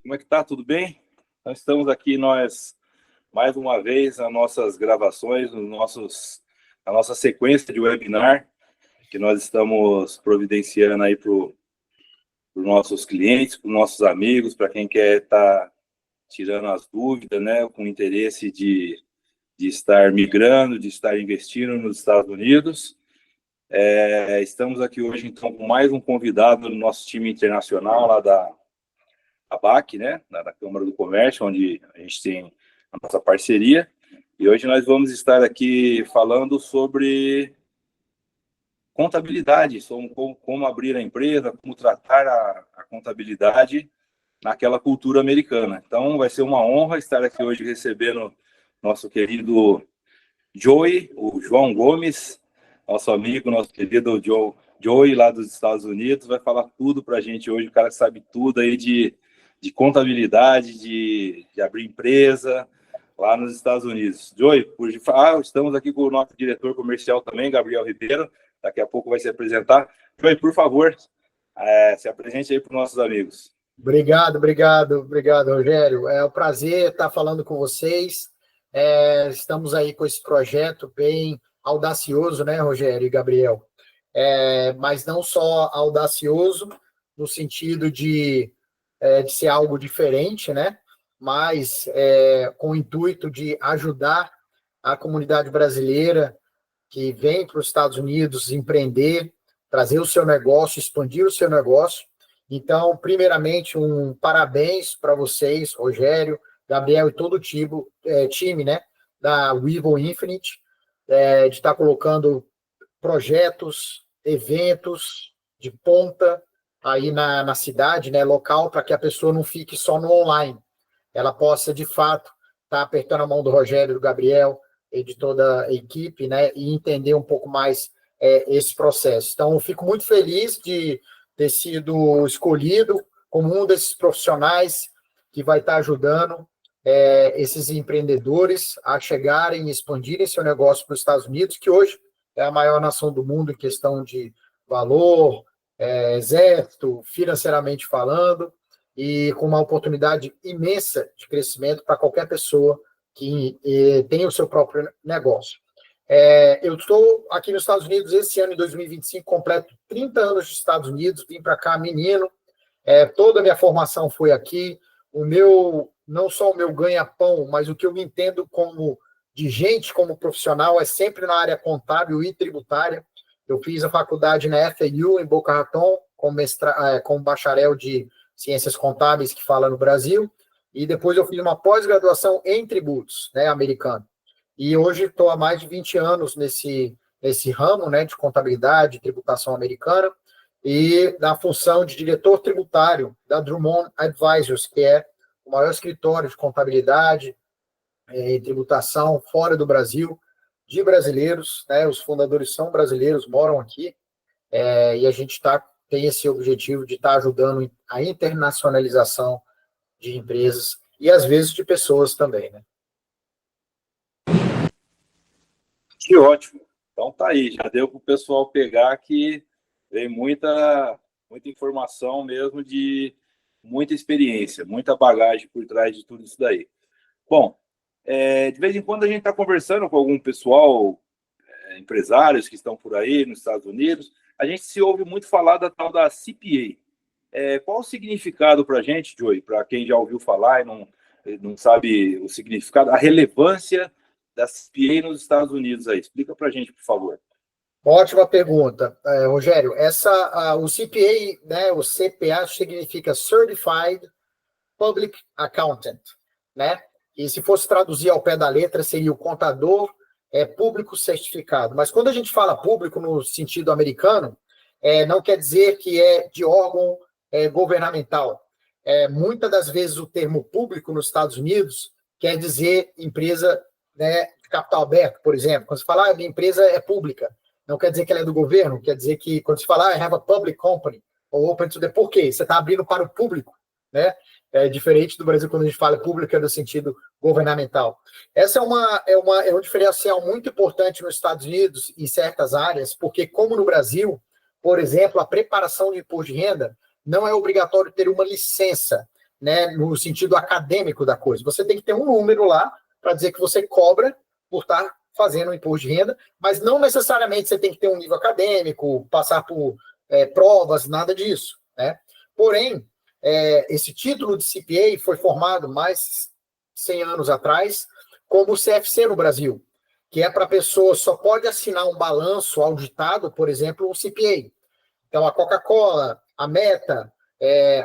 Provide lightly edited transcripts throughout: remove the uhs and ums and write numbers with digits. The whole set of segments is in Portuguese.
Como é que tá? Tudo bem? Nós estamos aqui, mais uma vez, nas nossas gravações, a nossa sequência de webinar, que nós estamos providenciando aí para os nossos clientes, para os nossos amigos, para quem quer estar tirando as dúvidas, né, com interesse de estar migrando, de estar investindo nos Estados Unidos. Estamos aqui hoje, então, com mais um convidado do nosso time internacional, lá da ABAC, né, da Câmara do Comércio, onde a gente tem a nossa parceria. E hoje nós vamos estar aqui falando sobre contabilidade, sobre como abrir a empresa, como tratar a contabilidade naquela cultura americana. Então, vai ser uma honra estar aqui hoje recebendo nosso querido o João Gomes, nosso amigo, nosso querido Joey, lá dos Estados Unidos, vai falar tudo para a gente hoje, o cara sabe tudo aí de contabilidade, de abrir empresa lá nos Estados Unidos. Joey, estamos aqui com o nosso diretor comercial também, Gabriel Ribeiro, daqui a pouco vai se apresentar. Joey, por favor, se apresente aí para os nossos amigos. Obrigado, Rogério. É um prazer estar falando com vocês. Estamos aí com esse projeto bem audacioso, né, Rogério e Gabriel? Mas não só audacioso, no sentido de ser algo diferente, né? Mas com o intuito de ajudar a comunidade brasileira que vem para os Estados Unidos empreender, trazer o seu negócio, expandir o seu negócio. Então, primeiramente, um parabéns para vocês, Rogério, Gabriel e todo o time, né, da Webull Infinite, de estar colocando projetos, eventos de ponta aí na cidade, né, local, para que a pessoa não fique só no online. Ela possa, de fato, estar apertando a mão do Rogério, do Gabriel e de toda a equipe, né, e entender um pouco mais esse processo. Então, eu fico muito feliz de ter sido escolhido como um desses profissionais que vai estar ajudando esses empreendedores a chegarem e expandirem seu negócio para os Estados Unidos, que hoje é a maior nação do mundo em questão de valor, exército, financeiramente falando, e com uma oportunidade imensa de crescimento para qualquer pessoa que tenha o seu próprio negócio. Eu estou aqui nos Estados Unidos esse ano, em 2025, completo 30 anos dos Estados Unidos, vim para cá menino, toda a minha formação foi aqui, não só o meu ganha-pão, mas o que eu me entendo de gente como profissional é sempre na área contábil e tributária. Eu fiz a faculdade na FAU, em Boca Raton, como bacharel de Ciências Contábeis, que fala no Brasil, e depois eu fiz uma pós-graduação em tributos, né, americano. E hoje estou há mais de 20 anos nesse ramo, né, de contabilidade, tributação americana, e na função de diretor tributário da Drummond Advisors, que é o maior escritório de contabilidade e tributação fora do Brasil, de brasileiros, né, os fundadores são brasileiros, moram aqui, e a gente tem esse objetivo de estar ajudando a internacionalização de empresas e, às vezes, de pessoas também, né? Que ótimo. Então tá aí, já deu para o pessoal pegar que vem muita informação mesmo, de muita experiência, muita bagagem por trás de tudo isso daí. Bom, de vez em quando a gente está conversando com algum pessoal, empresários que estão por aí nos Estados Unidos, a gente se ouve muito falar da tal da CPA. Qual o significado para a gente, Joey, para quem já ouviu falar e não sabe o significado, a relevância da CPA nos Estados Unidos aí? Explica para a gente, por favor. Ótima pergunta, Rogério. O CPA, né, o CPA significa Certified Public Accountant, né? E se fosse traduzir ao pé da letra, seria o contador público certificado. Mas quando a gente fala público no sentido americano, não quer dizer que é de órgão governamental. Muitas das vezes o termo público nos Estados Unidos quer dizer empresa, né, de capital aberto, por exemplo. Quando se fala minha empresa é pública, não quer dizer que ela é do governo, quer dizer que quando se fala I have a public company, ou open to the, por quê? Você está abrindo para o público, né? Diferente do Brasil, quando a gente fala público, é no sentido governamental. Essa é um diferencial muito importante nos Estados Unidos, em certas áreas, porque, como no Brasil, por exemplo, a preparação de imposto de renda não é obrigatório ter uma licença. né, no sentido acadêmico da coisa. Você tem que ter um número lá para dizer que você cobra por estar fazendo o imposto de renda, mas não necessariamente você tem que ter um nível acadêmico, passar por provas, nada disso, né? Porém, esse título de CPA foi formado mais de 100 anos atrás como o CFC no Brasil, que é para a pessoa só pode assinar um balanço auditado, por exemplo, o CPA. Então, a Coca-Cola, a Meta,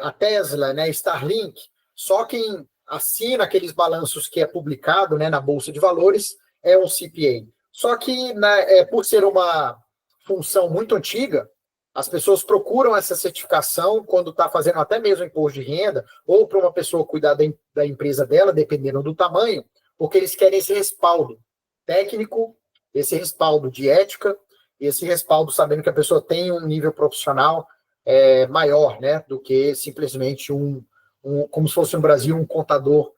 a Tesla, né, Starlink, só quem assina aqueles balanços que é publicado, né, na Bolsa de Valores é um CPA. Só que, né, por ser uma função muito antiga, as pessoas procuram essa certificação quando está fazendo até mesmo imposto de renda, ou para uma pessoa cuidar da empresa dela, dependendo do tamanho, porque eles querem esse respaldo técnico, esse respaldo de ética, esse respaldo sabendo que a pessoa tem um nível profissional maior, né, do que simplesmente como se fosse no Brasil um contador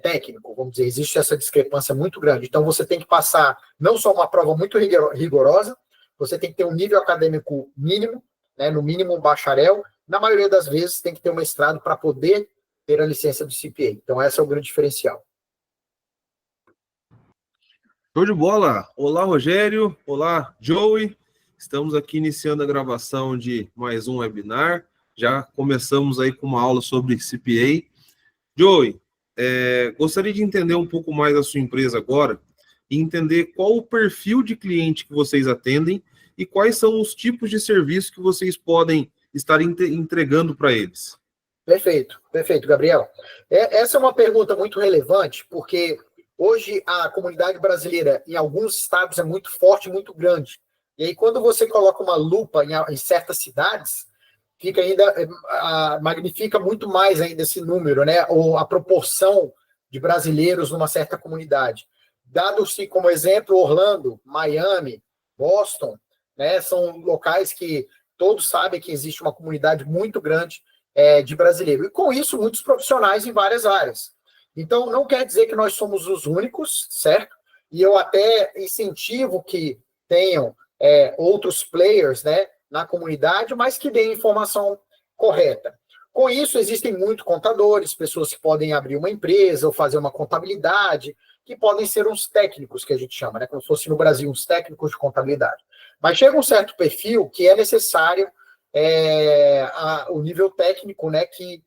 técnico, vamos dizer, existe essa discrepância muito grande. Então, você tem que passar não só uma prova muito rigorosa, você tem que ter um nível acadêmico mínimo, né, no mínimo um bacharel, na maioria das vezes tem que ter um mestrado para poder ter a licença de CPA. Então, esse é o grande diferencial. Show de bola! Olá, Rogério! Olá, Joey! Estamos aqui iniciando a gravação de mais um webinar. Já começamos aí com uma aula sobre CPA. Joey, gostaria de entender um pouco mais a sua empresa agora e entender qual o perfil de cliente que vocês atendem e quais são os tipos de serviço que vocês podem estar entregando para eles. Perfeito, Gabriel. Essa é uma pergunta muito relevante, porque hoje a comunidade brasileira em alguns estados é muito forte, muito grande. E aí, quando você coloca uma lupa em certas cidades, fica ainda magnifica muito mais ainda esse número, né? Ou a proporção de brasileiros numa certa comunidade. Dado-se como exemplo Orlando, Miami, Boston, né? São locais que todos sabem que existe uma comunidade muito grande de brasileiros. E com isso, muitos profissionais em várias áreas. Então, não quer dizer que nós somos os únicos, certo? E eu até incentivo que tenham outros players, né, na comunidade, mas que deem informação correta. Com isso, existem muitos contadores, pessoas que podem abrir uma empresa ou fazer uma contabilidade, que podem ser uns técnicos, que a gente chama, né, como se fosse no Brasil, uns técnicos de contabilidade. Mas chega um certo perfil que é necessário o nível técnico, né, que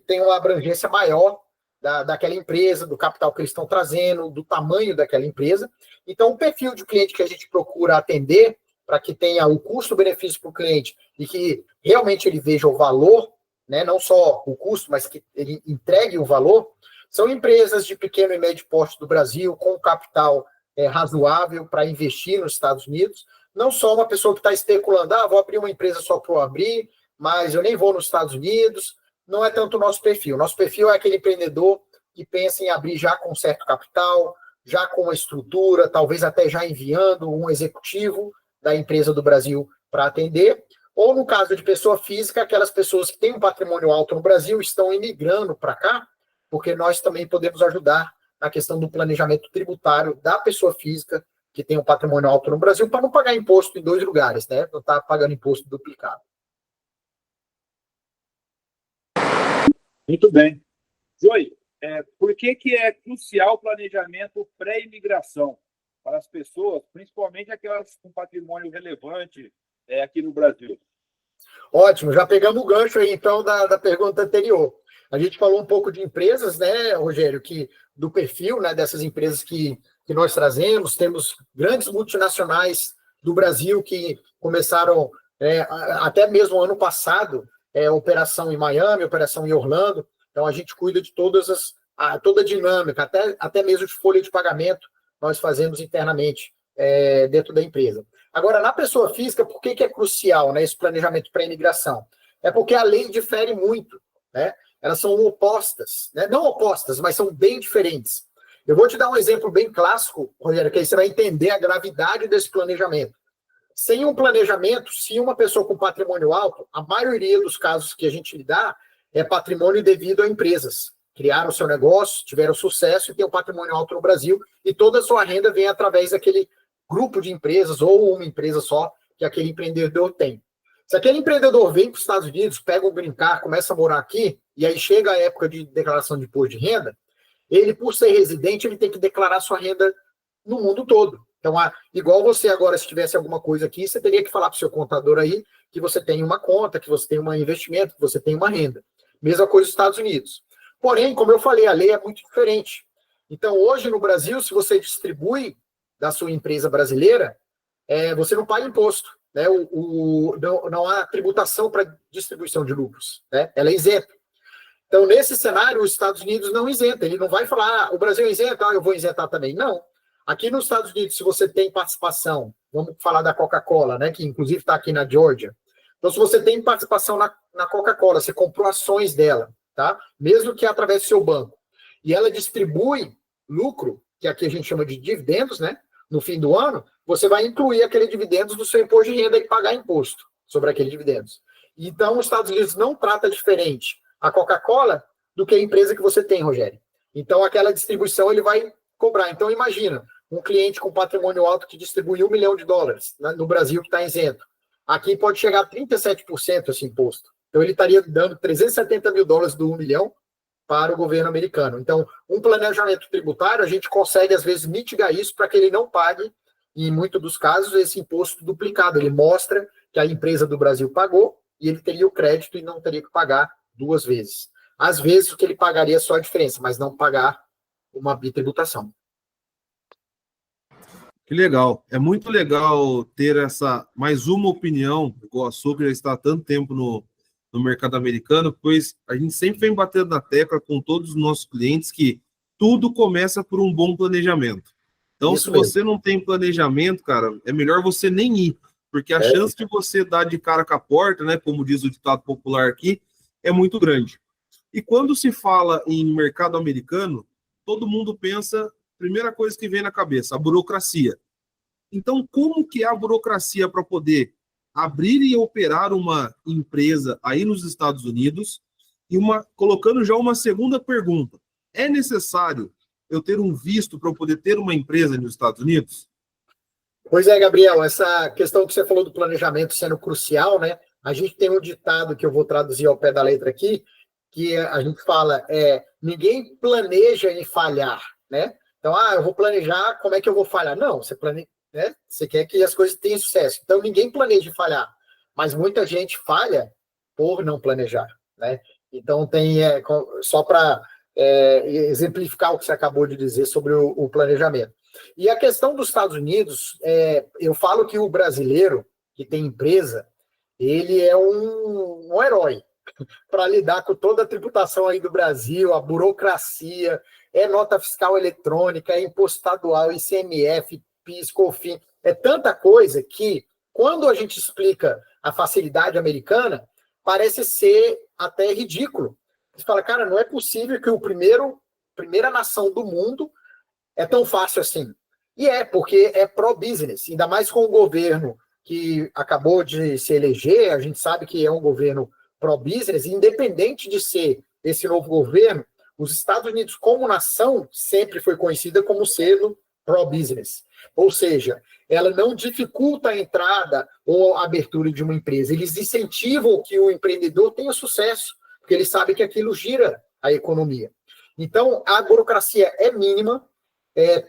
tem uma abrangência maior daquela empresa, do capital que eles estão trazendo, do tamanho daquela empresa. Então, o perfil de cliente que a gente procura atender, para que tenha o custo-benefício para o cliente e que realmente ele veja o valor, né, não só o custo, mas que ele entregue o valor, são empresas de pequeno e médio porte do Brasil, com capital razoável para investir nos Estados Unidos. Não só uma pessoa que está especulando, vou abrir uma empresa só para eu abrir, mas eu nem vou nos Estados Unidos. Não é tanto o nosso perfil. Nosso perfil é aquele empreendedor que pensa em abrir já com certo capital, já com uma estrutura, talvez até já enviando um executivo da empresa do Brasil para atender. Ou, no caso de pessoa física, aquelas pessoas que têm um patrimônio alto no Brasil estão imigrando para cá, porque nós também podemos ajudar na questão do planejamento tributário da pessoa física que tem um patrimônio alto no Brasil, para não pagar imposto em 2 lugares, né? Não estar pagando imposto duplicado. Muito bem. Joey, por que é crucial o planejamento pré-imigração para as pessoas, principalmente aquelas com patrimônio relevante aqui no Brasil? Ótimo, já pegamos o gancho aí, então, da pergunta anterior. A gente falou um pouco de empresas, né, Rogério, do perfil, né, dessas empresas que nós trazemos. Temos grandes multinacionais do Brasil que começaram, até mesmo ano passado, operação em Miami, operação em Orlando. Então, a gente cuida de toda a dinâmica, até mesmo de folha de pagamento, nós fazemos internamente dentro da empresa. Agora, na pessoa física, por que é crucial, né, esse planejamento pré-imigração? É porque a lei difere muito, né? Elas são opostas, né? Não opostas, mas são bem diferentes. Eu vou te dar um exemplo bem clássico, Rogério, que aí você vai entender a gravidade desse planejamento. Sem um planejamento, se uma pessoa com patrimônio alto, a maioria dos casos que a gente lidar é patrimônio devido a empresas. Criaram o seu negócio, tiveram sucesso e tem um patrimônio alto no Brasil e toda a sua renda vem através daquele grupo de empresas ou uma empresa só que aquele empreendedor tem. Se aquele empreendedor vem para os Estados Unidos, pega um green card, começa a morar aqui e aí chega a época de declaração de imposto de renda, ele, por ser residente, ele tem que declarar sua renda no mundo todo. Então, igual você agora, se tivesse alguma coisa aqui, você teria que falar para o seu contador aí que você tem uma conta, que você tem um investimento, que você tem uma renda. Mesma coisa nos Estados Unidos. Porém, como eu falei, a lei é muito diferente. Então, hoje no Brasil, se você distribui da sua empresa brasileira, você não paga imposto. Né? Não há tributação para distribuição de lucros. Né? Ela é isenta. Então, nesse cenário, os Estados Unidos não isenta. Ele não vai falar, o Brasil é isento, eu vou isentar também. Não. Aqui nos Estados Unidos, se você tem participação, vamos falar da Coca-Cola, né, que inclusive está aqui na Georgia. Então, se você tem participação na Coca-Cola, você comprou ações dela, tá? Mesmo que através do seu banco, e ela distribui lucro, que aqui a gente chama de dividendos, né? No fim do ano, você vai incluir aquele dividendos no seu imposto de renda e pagar imposto sobre aquele dividendos. Então, os Estados Unidos não trata diferente a Coca-Cola do que a empresa que você tem, Rogério. Então, aquela distribuição ele vai cobrar. Então, imagina, um cliente com patrimônio alto que distribui $1 milhão no Brasil que está isento. Aqui pode chegar a 37% esse imposto. Então, ele estaria dando $370 mil do $1 milhão para o governo americano. Então, um planejamento tributário, a gente consegue, às vezes, mitigar isso para que ele não pague, em muitos dos casos, esse imposto duplicado. Ele mostra que a empresa do Brasil pagou e ele teria o crédito e não teria que pagar 2 vezes. Às vezes, o que ele pagaria é só a diferença, mas não pagar uma bitributação. Que legal. É muito legal ter essa mais uma opinião, igual a sua, que já está há tanto tempo no mercado americano, pois a gente sempre vem batendo na tecla com todos os nossos clientes que tudo começa por um bom planejamento. Então, se você não tem planejamento, cara, é melhor você nem ir, porque a chance de você dar de cara com a porta, né, como diz o ditado popular aqui, é muito grande. E quando se fala em mercado americano, todo mundo pensa, primeira coisa que vem na cabeça, a burocracia. Então, como que é a burocracia para poder abrir e operar uma empresa aí nos Estados Unidos? E colocando já uma segunda pergunta, é necessário eu ter um visto para eu poder ter uma empresa nos Estados Unidos? Pois é, Gabriel, essa questão que você falou do planejamento sendo crucial, né? A gente tem um ditado que eu vou traduzir ao pé da letra aqui, que a gente fala, ninguém planeja em falhar, né? Então, eu vou planejar, como é que eu vou falhar? Não, você planeja, né? Você quer que as coisas tenham sucesso. Então, ninguém planeja falhar, mas muita gente falha por não planejar, né? Então, tem, só para exemplificar o que você acabou de dizer sobre o planejamento. E a questão dos Estados Unidos, eu falo que o brasileiro que tem empresa, ele é um herói para lidar com toda a tributação aí do Brasil, a burocracia, nota fiscal eletrônica, imposto estadual, ICMF, PIS, COFINS, tanta coisa que, quando a gente explica a facilidade americana, parece ser até ridículo. Você fala, cara, não é possível que primeira nação do mundo é tão fácil assim. E porque é pró-business, ainda mais com o governo que acabou de se eleger, a gente sabe que é um governo pró-business, independente de ser esse novo governo, os Estados Unidos como nação sempre foi conhecida como sendo pró-business. Ou seja, ela não dificulta a entrada ou a abertura de uma empresa, eles incentivam que o empreendedor tenha sucesso, porque eles sabem que aquilo gira a economia. Então, a burocracia é mínima,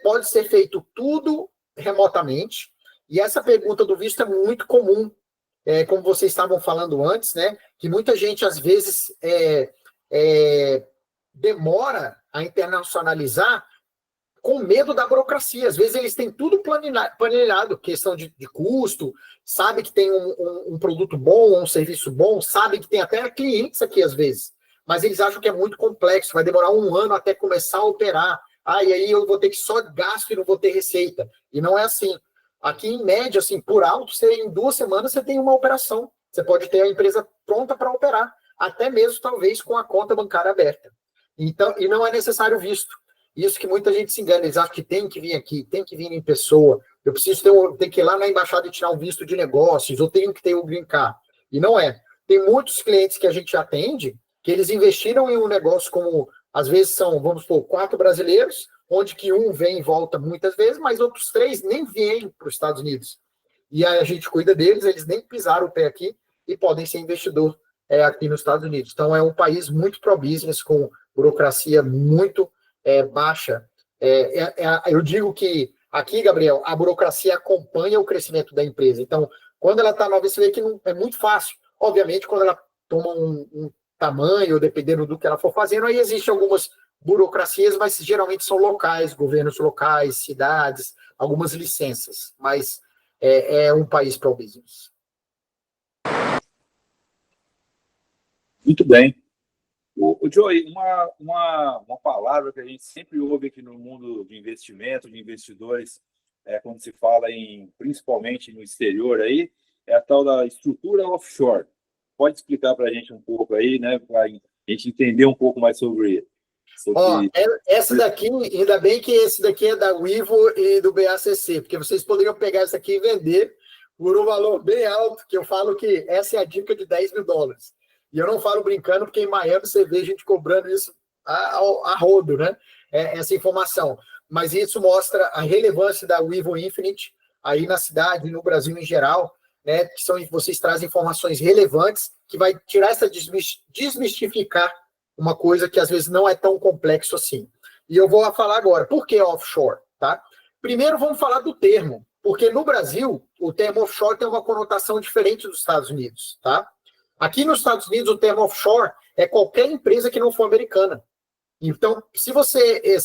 pode ser feito tudo remotamente, e essa pergunta do visto é muito comum, como vocês estavam falando antes, né, que muita gente, às vezes, demora a internacionalizar com medo da burocracia. Às vezes, eles têm tudo planejado, questão de custo, sabe que tem um produto bom, um serviço bom, sabe que tem até clientes aqui, às vezes, mas eles acham que é muito complexo, vai demorar 1 ano até começar a operar. E aí eu vou ter que só gasto e não vou ter receita. E não é assim. Aqui, em média, assim, por alto, em 2 semanas você tem uma operação. Você pode ter a empresa pronta para operar, até mesmo, talvez, com a conta bancária aberta. Então, e não é necessário visto. Isso que muita gente se engana, eles acham que tem que vir aqui, tem que vir em pessoa, eu preciso ter que ir lá na embaixada e tirar um visto de negócios, eu tenho que ter o green card. E não é. Tem muitos clientes que a gente atende, que eles investiram em um negócio como, às vezes são, vamos supor, 4 brasileiros, onde que um vem e volta muitas vezes, mas outros 3 nem vêm para os Estados Unidos. E aí a gente cuida deles, eles nem pisaram o pé aqui e podem ser investidor aqui nos Estados Unidos. Então, é um país muito pro-business, com burocracia muito baixa. Eu digo que aqui, Gabriel, a burocracia acompanha o crescimento da empresa. Então, quando ela está nova, você vê que não, é muito fácil. Obviamente, quando ela toma um tamanho, dependendo do que ela for fazendo, aí existem algumas burocracias, mas geralmente são locais, governos locais, cidades, algumas licenças. Mas é um país pro-business. Muito bem. O Joey, uma palavra que a gente sempre ouve aqui no mundo de investimento, de investidores, quando se fala principalmente no exterior aí, é a tal da estrutura offshore. Pode explicar para a gente um pouco aí, né, para a gente entender um pouco mais sobre essa daqui, ainda bem que esse daqui é da Wivo e do BACC, porque vocês poderiam pegar essa aqui e vender por um valor bem alto, que eu falo que essa é a dica de $10 mil. E eu não falo brincando, porque em Miami você vê gente cobrando isso a rodo, né? Essa informação. Mas isso mostra a relevância da Wivo Infinite aí na cidade e no Brasil em geral, né? Que vocês trazem informações relevantes que vai tirar desmistificar uma coisa que às vezes não é tão complexo assim. E eu vou falar agora, por que offshore? Tá? Primeiro vamos falar do termo, porque no Brasil o termo offshore tem uma conotação diferente dos Estados Unidos. Tá? Aqui nos Estados Unidos o termo offshore é qualquer empresa que não for americana. Então, se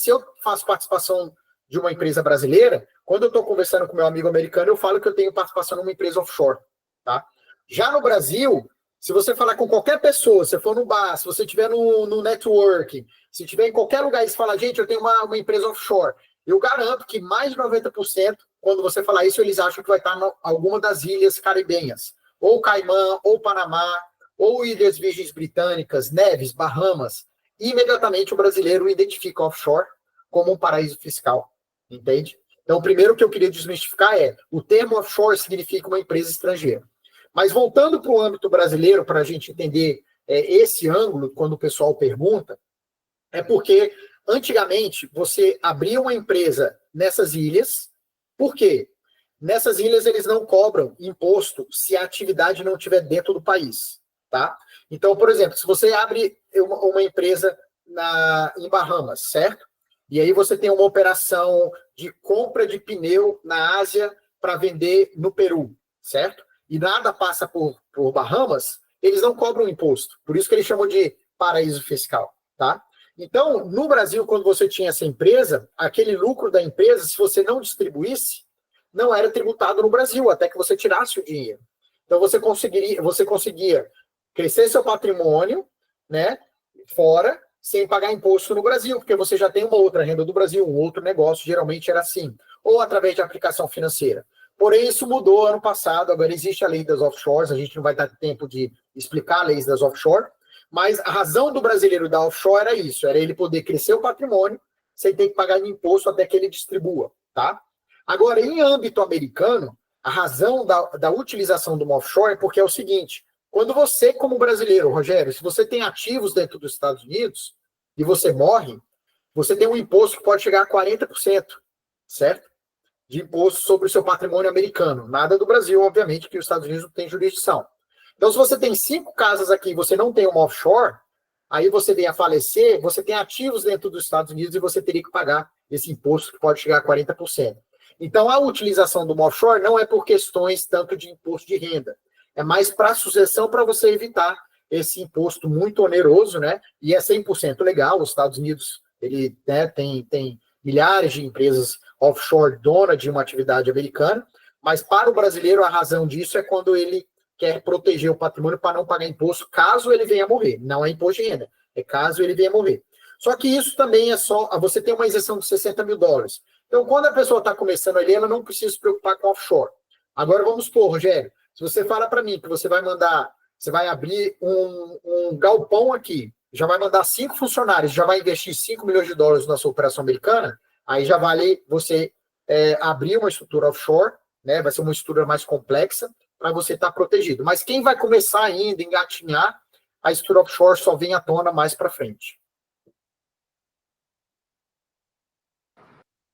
eu faço participação de uma empresa brasileira, quando eu estou conversando com meu amigo americano, eu falo que eu tenho participação numa empresa offshore. Tá? Já no Brasil, se você falar com qualquer pessoa, se for no bar, se você estiver no networking, se estiver em qualquer lugar e você fala, gente, eu tenho uma empresa offshore, eu garanto que mais de 90%, quando você falar isso, eles acham que vai estar em alguma das ilhas caribenhas. Ou Caimã, ou Panamá, ou Ilhas Virgens Britânicas, Neves, Bahamas. E imediatamente o brasileiro identifica offshore como um paraíso fiscal. Entende? Então, o primeiro que eu queria desmistificar o termo offshore significa uma empresa estrangeira. Mas voltando para o âmbito brasileiro, para a gente entender esse ângulo, quando o pessoal pergunta, é porque antigamente você abria uma empresa nessas ilhas, por quê? Nessas ilhas eles não cobram imposto se a atividade não estiver dentro do país. Tá? Então, por exemplo, se você abre uma empresa em Bahamas, certo? E aí você tem uma operação de compra de pneu na Ásia para vender no Peru, certo? E nada passa por Bahamas, eles não cobram imposto. Por isso que eles chamam de paraíso fiscal, tá? Então, no Brasil, quando você tinha essa empresa, aquele lucro da empresa, se você não distribuísse, não era tributado no Brasil, até que você tirasse o dinheiro. Então, você conseguia crescer seu patrimônio, né, fora, sem pagar imposto no Brasil, porque você já tem uma outra renda do Brasil, um outro negócio, geralmente era assim, ou através de aplicação financeira. Porém, isso mudou ano passado, agora existe a lei das offshores, a gente não vai dar tempo de explicar a lei das offshore, mas a razão do brasileiro da offshore era isso, era ele poder crescer o patrimônio sem ter que pagar imposto até que ele distribua, tá? Agora, em âmbito americano, a razão da utilização do offshore é porque é o seguinte, quando você, como brasileiro, Rogério, se você tem ativos dentro dos Estados Unidos e você morre, você tem um imposto que pode chegar a 40%, certo? De imposto sobre o seu patrimônio americano. Nada do Brasil, obviamente, que os Estados Unidos não tem jurisdição. Então, se você tem 5 casas aqui e você não tem uma offshore, aí você vem a falecer, você tem ativos dentro dos Estados Unidos e você teria que pagar esse imposto que pode chegar a 40%. Então, a utilização do offshore não é por questões tanto de imposto de renda, é mais para sucessão, para você evitar esse imposto muito oneroso, né? E é 100% legal. Os Estados Unidos ele, né, tem milhares de empresas offshore dona de uma atividade americana, mas para o brasileiro a razão disso é quando ele quer proteger o patrimônio para não pagar imposto caso ele venha morrer. Não é imposto de renda, é caso ele venha morrer. Só que isso também é só... Você tem uma isenção de $60 mil. Então, quando a pessoa está começando ali, ela não precisa se preocupar com offshore. Agora, vamos supor, Rogério, se você fala para mim que você vai abrir um galpão aqui, já vai mandar 5 funcionários, já vai investir $5 milhões na sua operação americana, aí já vale você abrir uma estrutura offshore, né? Vai ser uma estrutura mais complexa para você estar protegido. Mas quem vai começar ainda, engatinhar, a estrutura offshore só vem à tona mais para frente.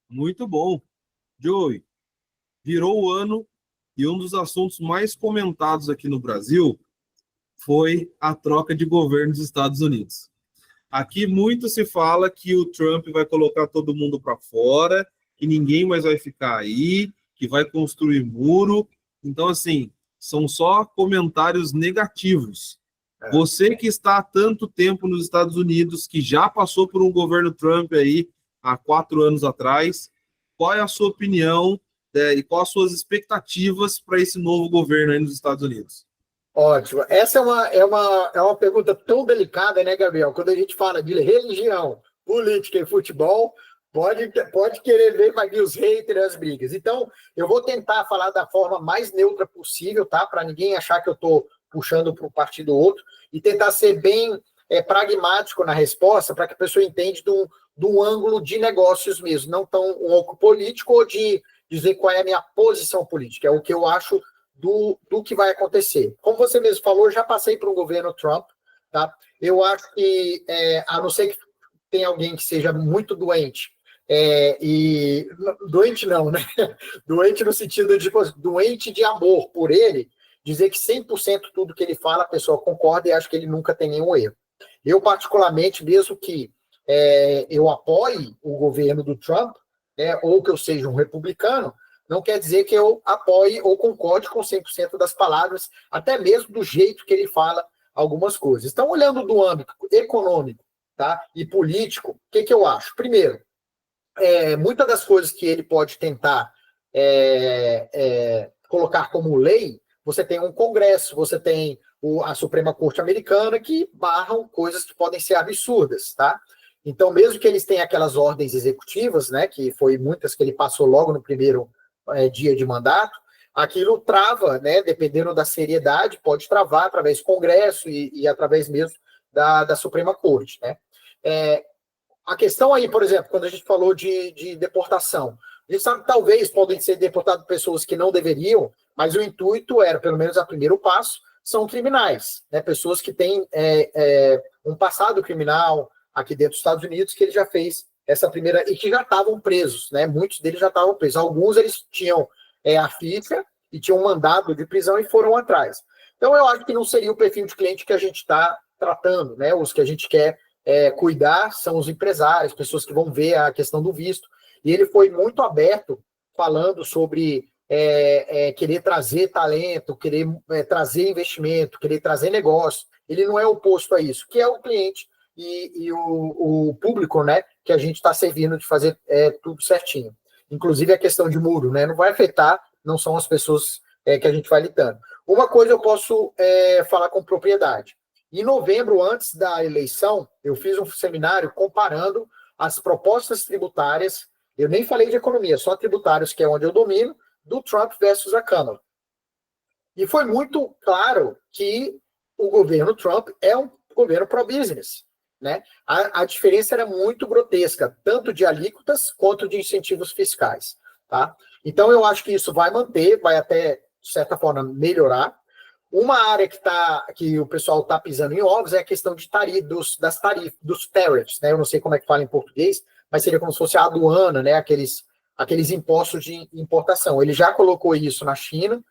Muito bom. Joey, virou o ano e um dos assuntos mais comentados aqui no Brasil foi a troca de governo dos Estados Unidos. Aqui muito se fala que o Trump vai colocar todo mundo para fora, que ninguém mais vai ficar aí, que vai construir muro. Então, assim, são só comentários negativos. Você que está há tanto tempo nos Estados Unidos, que já passou por um governo Trump aí há 4 anos atrás, qual é a sua opinião e quais as suas expectativas para esse novo governo aí nos Estados Unidos? Ótimo. Essa é uma pergunta tão delicada, né, Gabriel? Quando a gente fala de religião, política e futebol, pode querer ver, vai vir os haters, as brigas. Então, eu vou tentar falar da forma mais neutra possível, tá? Para ninguém achar que eu estou puxando para um partido ou outro, e tentar ser bem pragmático na resposta, para que a pessoa entenda de um ângulo de negócios mesmo, não tão um oco político ou de dizer qual é a minha posição política, é o que eu acho do que vai acontecer. Como você mesmo falou, eu já passei por um governo Trump, tá? Eu acho que, a não ser que tenha alguém que seja muito doente, doente não, né? Doente no sentido de doente de amor por ele, dizer que 100% tudo que ele fala, a pessoa concorda e acha que ele nunca tem nenhum erro. Eu, particularmente, mesmo que eu apoie o governo do Trump, ou que eu seja um republicano, não quer dizer que eu apoie ou concorde com 100% das palavras, até mesmo do jeito que ele fala algumas coisas. Então, olhando do âmbito econômico, tá, e político, o que eu acho? Primeiro, muitas das coisas que ele pode tentar colocar como lei, você tem um Congresso, você tem a Suprema Corte Americana que barram coisas que podem ser absurdas, tá? Então, mesmo que eles tenham aquelas ordens executivas, né, que foi muitas que ele passou logo no primeiro dia de mandato, aquilo trava, né, dependendo da seriedade, pode travar através do Congresso e através mesmo da Suprema Corte, né? A questão aí, por exemplo, quando a gente falou de deportação, a gente sabe que talvez podem ser deportadas pessoas que não deveriam, mas o intuito era, pelo menos a primeiro passo, são criminais, né? Pessoas que têm um passado criminal aqui dentro dos Estados Unidos, que ele já fez essa primeira, e que já estavam presos, né? Muitos deles já estavam presos. Alguns eles tinham a ficha e tinham um mandado de prisão e foram atrás. Então, eu acho que não seria o perfil de cliente que a gente está tratando, né? Os que a gente quer cuidar são os empresários, pessoas que vão ver a questão do visto. E ele foi muito aberto falando sobre querer trazer talento, querer trazer investimento, querer trazer negócio. Ele não é oposto a isso, que é o cliente e o público, né, que a gente está servindo de fazer tudo certinho. Inclusive a questão de muro, né, não vai afetar, não são as pessoas que a gente vai lidando. Uma coisa eu posso falar com propriedade. Em novembro, antes da eleição, eu fiz um seminário comparando as propostas tributárias, eu nem falei de economia, só tributários, que é onde eu domino, do Trump versus a Câmara. E foi muito claro que o governo Trump é um governo pro-business, né? A diferença era muito grotesca, tanto de alíquotas quanto de incentivos fiscais, tá? Então, eu acho que isso vai manter, vai até, de certa forma, melhorar. Uma área que o pessoal está pisando em ovos é a questão de dos tariffs, né? Eu não sei como é que fala em português, mas seria como se fosse a aduana, né? Aqueles impostos de importação. Ele já colocou isso na China,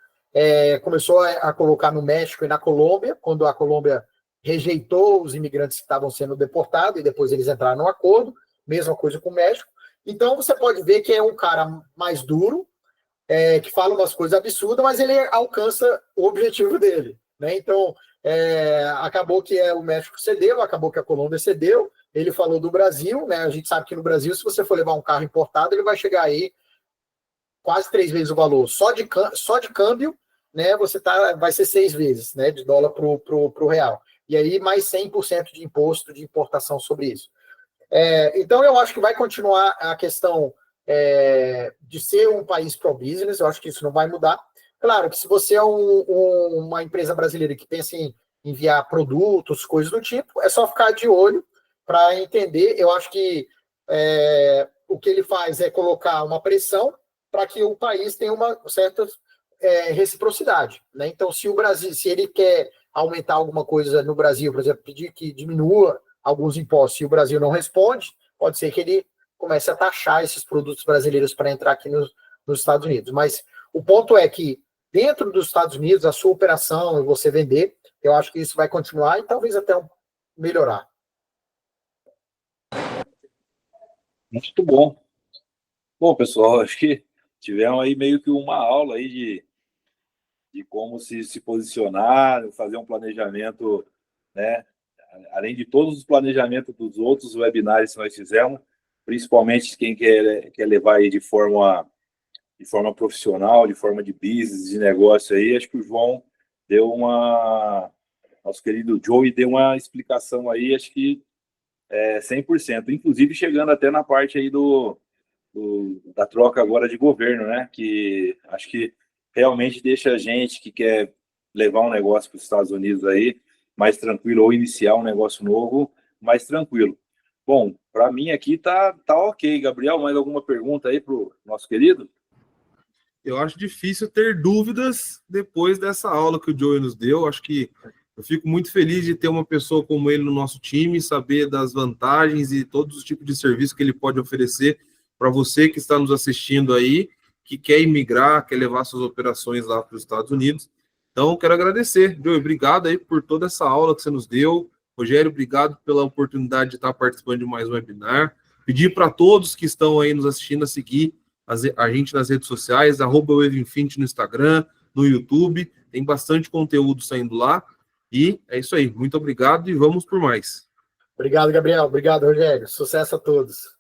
começou a colocar no México e na Colômbia, quando a Colômbia rejeitou os imigrantes que estavam sendo deportados, e depois eles entraram no acordo, mesma coisa com o México. Então, você pode ver que é um cara mais duro, que fala umas coisas absurdas, mas ele alcança o objetivo dele, né? Então, acabou que o México cedeu, acabou que a Colômbia cedeu, ele falou do Brasil, né? A gente sabe que no Brasil, se você for levar um carro importado, ele vai chegar aí quase 3 vezes o valor. Só de câmbio, né? Vai ser 6 vezes, né? De dólar pro real. E aí, mais 100% de imposto de importação sobre isso. Então, eu acho que vai continuar a questão de ser um país pro-business, eu acho que isso não vai mudar. Claro que se você é uma empresa brasileira que pensa em enviar produtos, coisas do tipo, é só ficar de olho para entender. Eu acho que o que ele faz é colocar uma pressão para que o país tenha uma certa reciprocidade, né? Então, se ele quer aumentar alguma coisa no Brasil, por exemplo, pedir que diminua alguns impostos, e o Brasil não responde, pode ser que ele comece a taxar esses produtos brasileiros para entrar aqui nos Estados Unidos. Mas o ponto é que, dentro dos Estados Unidos, a sua operação, você vender, Eu acho que isso vai continuar e talvez até melhorar. Muito bom. Bom, pessoal, acho que tivemos aí meio que uma aula aí de como se posicionar, fazer um planejamento, né? Além de todos os planejamentos dos outros webinars que nós fizemos, principalmente quem quer levar aí de forma profissional, de forma de business, de negócio aí, acho que o João deu nosso querido Joey deu uma explicação aí, acho que 100%, inclusive chegando até na parte aí da troca agora de governo, né? Que acho que realmente deixa a gente que quer levar um negócio para os Estados Unidos aí mais tranquilo, ou iniciar um negócio novo mais tranquilo. Bom, para mim aqui tá ok. Gabriel, mais alguma pergunta aí para o nosso querido? Eu acho difícil ter dúvidas depois dessa aula que o Joey nos deu. Acho que eu fico muito feliz de ter uma pessoa como ele no nosso time, saber das vantagens e todos os tipos de serviço que ele pode oferecer para você que está nos assistindo aí, que quer imigrar, quer levar suas operações lá para os Estados Unidos. Então, quero agradecer, Joey, obrigado aí por toda essa aula que você nos deu. Rogério, obrigado pela oportunidade de estar participando de mais um webinar. Pedir para todos que estão aí nos assistindo a seguir a gente nas redes sociais, @wavinfinity no Instagram, no YouTube, tem bastante conteúdo saindo lá, e é isso aí, muito obrigado e vamos por mais. Obrigado, Gabriel, obrigado, Rogério, sucesso a todos.